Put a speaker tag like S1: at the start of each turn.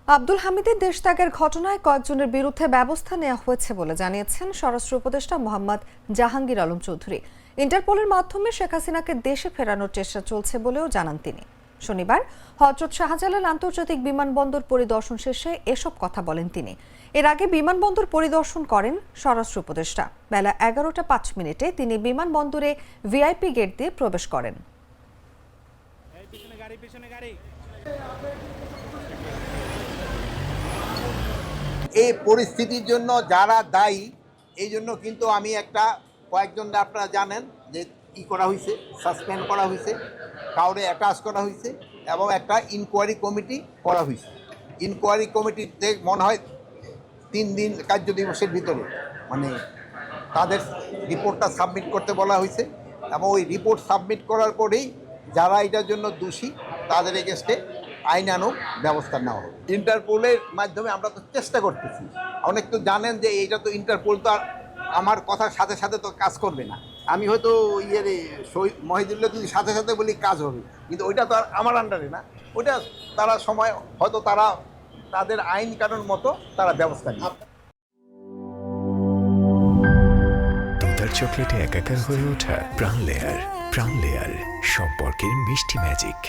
S1: আব্দুল হামিদের দেশত্যাগের ঘটনায় কয়েকজনের বিরুদ্ধে ব্যবস্থা নেওয়া হয়েছে বলে জানিয়েছেন স্বরাষ্ট্র উপদেষ্টা মোহাম্মদ জাহাঙ্গীর আলম চৌধুরী। ইন্টারপোলের মাধ্যমে শেখ হাসিনাকে দেশে ফেরানোর চেষ্টা চলছে বলেও জানান তিনি। শনিবার হযরত শাহজালাল আন্তর্জাতিক বিমানবন্দর পরিদর্শন শেষে এসব কথা বলেন তিনি। এর আগে বিমানবন্দর পরিদর্শন করেন স্বরাষ্ট্র উপদেষ্টা। বেলা 11টা 5 মিনিটে তিনি বিমানবন্দরে ভিআইপি গেট দিয়ে প্রবেশ করেন।
S2: এই পরিস্থিতির জন্য যারা দায়ী, এই জন্য কিন্তু আমি কয়েকজন আপনারা জানেন যে করা হয়েছে, সাসপেন্ড করা হয়েছে, কাউরে অ্যাটাচ করা হয়েছে এবং একটা ইনকোয়ারি কমিটি করা হয়েছে। ইনকোয়ারি কমিটিতে মনে হয় 3 দিন কার্য দিবসের ভিতরে তাদের রিপোর্টটা সাবমিট করতে বলা হয়েছে এবং ওই রিপোর্ট সাবমিট করার পরেই যারা এটার জন্য দোষী তাদের এগেস্টে আইনানুগ ব্যবস্থা নেওয়া হবে। ইন্টারপোলের মাধ্যমে আমরা তো চেষ্টা করতেছি। অনেক তো জানেন যে এইটা তো ইন্টারপোল তো আর আমার কথার সাথে সাথে তো কাজ করবে না। আমি হয়তো মহিদুল্লাহ যদি সাথে সাথে বলি কাজ হবে, কিন্তু ওইটা তো আর আমার আন্ডারে না। ওইটা তারা সময় হয়তো তাদের আইন কানুন মতো তারা ব্যবস্থা নেবে।
S3: দুধার চকলেটে একাকার হয়ে ওঠা প্রাণ লেয়ার সম্পর্কের মিষ্টি ম্যাজিক।